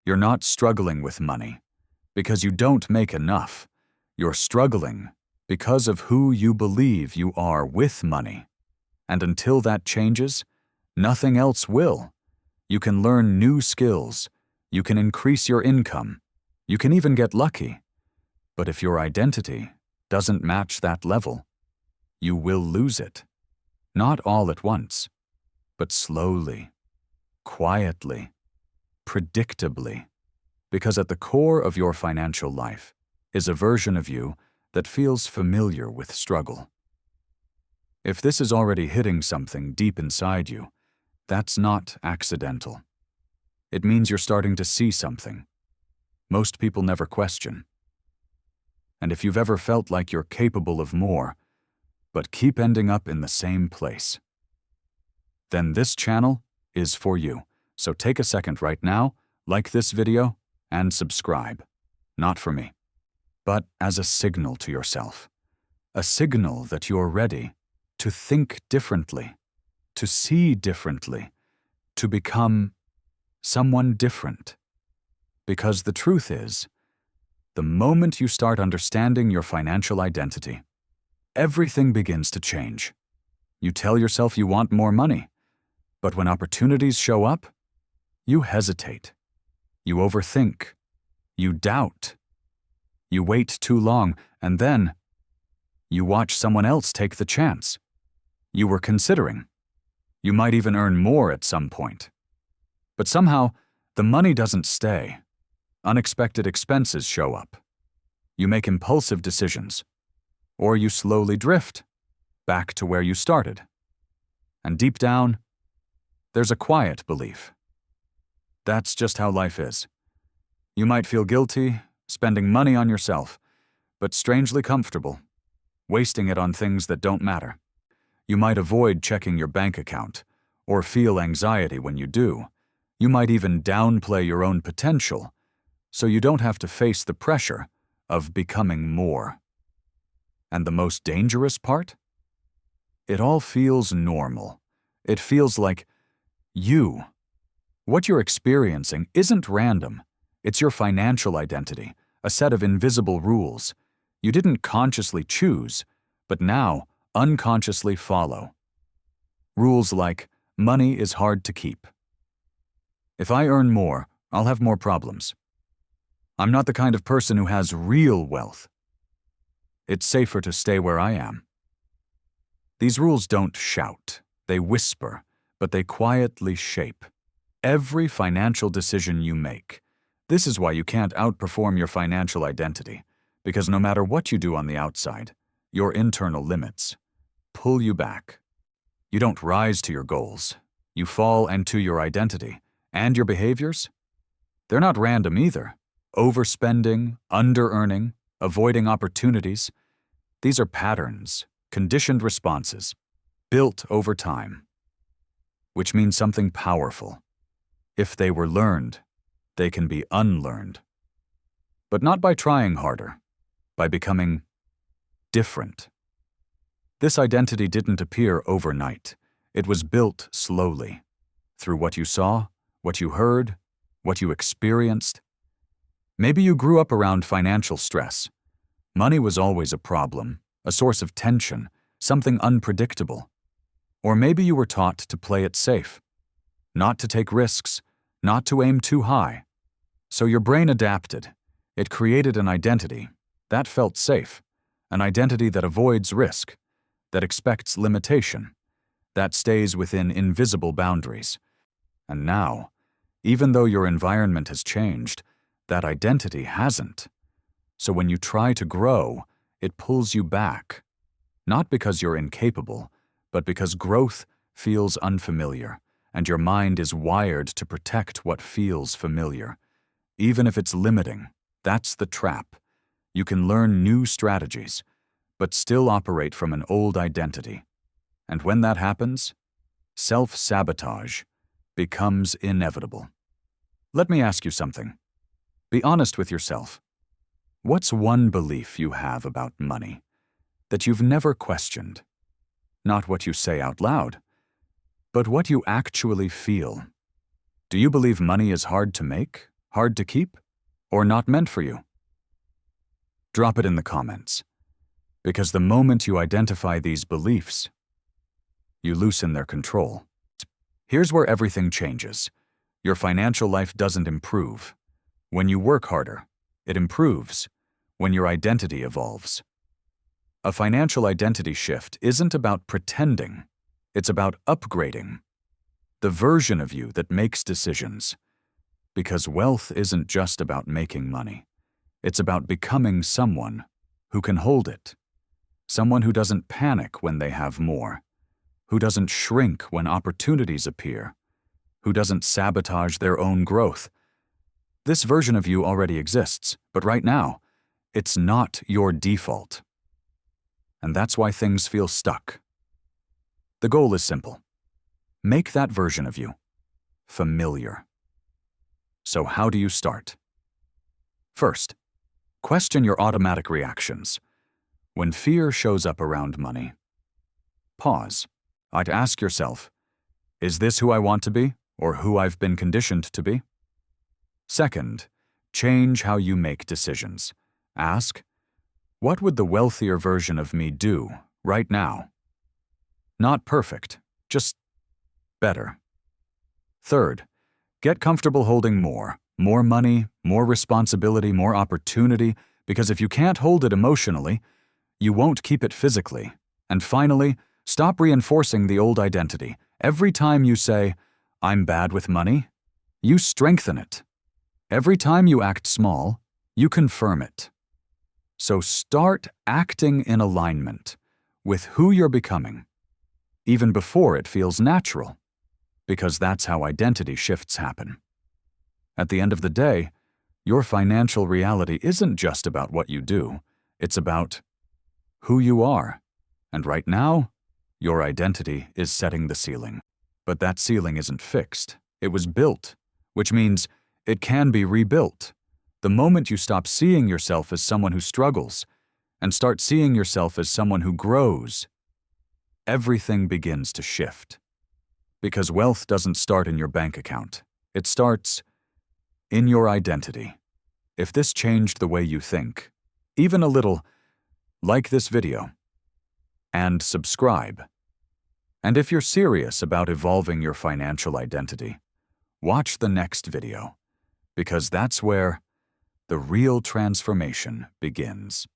You're not struggling with money because you don't make enough. You're struggling because of who you believe you are with money. And until that changes, nothing else will. You can learn new skills. You can increase your income. You can even get lucky. But if your identity doesn't match that level, you will lose it. Not all at once, but slowly, quietly, predictably. Because at the core of your financial life is a version of you that feels familiar with struggle. If this is already hitting something deep inside you, that's not accidental. It means you're starting to see something most people never question. And if you've ever felt like you're capable of more, but keep ending up in the same place, then this channel is for you. So take a second right now, like this video, and subscribe. Not for me, but as a signal to yourself. A signal that you're ready to think differently, to see differently, to become someone different. Because the truth is, the moment you start understanding your financial identity, everything begins to change. You tell yourself you want more money, but when opportunities show up, you hesitate. You overthink. You doubt. You wait too long, and then you watch someone else take the chance. You were considering. You might even earn more at some point. But somehow, the money doesn't stay. Unexpected expenses show up. You make impulsive decisions. Or you slowly drift back to where you started. And deep down, there's a quiet belief. That's just how life is. You might feel guilty, spending money on yourself, but strangely comfortable, wasting it on things that don't matter. You might avoid checking your bank account, or feel anxiety when you do. You might even downplay your own potential, so you don't have to face the pressure of becoming more. And the most dangerous part? It all feels normal. It feels like you. What you're experiencing isn't random. It's your financial identity, a set of invisible rules. You didn't consciously choose, but now unconsciously follow. Rules like, money is hard to keep. If I earn more, I'll have more problems. I'm not the kind of person who has real wealth. It's safer to stay where I am. These rules don't shout, they whisper, but they quietly shape every financial decision you make. This is why you can't outperform your financial identity, because no matter what you do on the outside, your internal limits pull you back. You don't rise to your goals. You fall into your identity. And your behaviors? They're not random either. Overspending, under-earning, avoiding opportunities. These are patterns, conditioned responses, built over time. Which means something powerful. If they were learned, they can be unlearned. But not by trying harder, by becoming different. This identity didn't appear overnight. It was built slowly, through what you saw, what you heard, what you experienced. Maybe you grew up around financial stress. Money was always a problem, a source of tension, something unpredictable. Or maybe you were taught to play it safe, not to take risks, not to aim too high. So your brain adapted. It created an identity that felt safe, an identity that avoids risk, that expects limitation, that stays within invisible boundaries. And now, even though your environment has changed, that identity hasn't. So when you try to grow, it pulls you back. Not because you're incapable, but because growth feels unfamiliar, and your mind is wired to protect what feels familiar. Even if it's limiting, that's the trap. You can learn new strategies, but still operate from an old identity. And when that happens, self-sabotage becomes inevitable. Let me ask you something. Be honest with yourself. What's one belief you have about money that you've never questioned? Not what you say out loud, but what you actually feel. Do you believe money is hard to make, hard to keep, or not meant for you? Drop it in the comments, because the moment you identify these beliefs, you loosen their control. Here's where everything changes. Your financial life doesn't improve. When you work harder, it improves. When your identity evolves. A financial identity shift isn't about pretending, it's about upgrading. The version of you that makes decisions. Because wealth isn't just about making money. It's about becoming someone who can hold it. Someone who doesn't panic when they have more. Who doesn't shrink when opportunities appear. Who doesn't sabotage their own growth. This version of you already exists, but right now, it's not your default. And that's why things feel stuck. The goal is simple. Make that version of you familiar. So how do you start? First, question your automatic reactions. When fear shows up around money, pause. I'd ask yourself, is this who I want to be or who I've been conditioned to be? Second, change how you make decisions. Ask, what would the wealthier version of me do right now? Not perfect, just better. Third, get comfortable holding more money, more responsibility, more opportunity, because if you can't hold it emotionally, you won't keep it physically. And finally, stop reinforcing the old identity. Every time you say, I'm bad with money, you strengthen it. Every time you act small, you confirm it. So start acting in alignment with who you're becoming, even before it feels natural, because that's how identity shifts happen. At the end of the day, your financial reality isn't just about what you do, it's about who you are. And right now, your identity is setting the ceiling. But that ceiling isn't fixed. It was built, which means it can be rebuilt. The moment you stop seeing yourself as someone who struggles and start seeing yourself as someone who grows, everything begins to shift. Because wealth doesn't start in your bank account. It starts in your identity. If this changed the way you think, even a little, like this video and subscribe. And if you're serious about evolving your financial identity, watch the next video, because that's where the real transformation begins.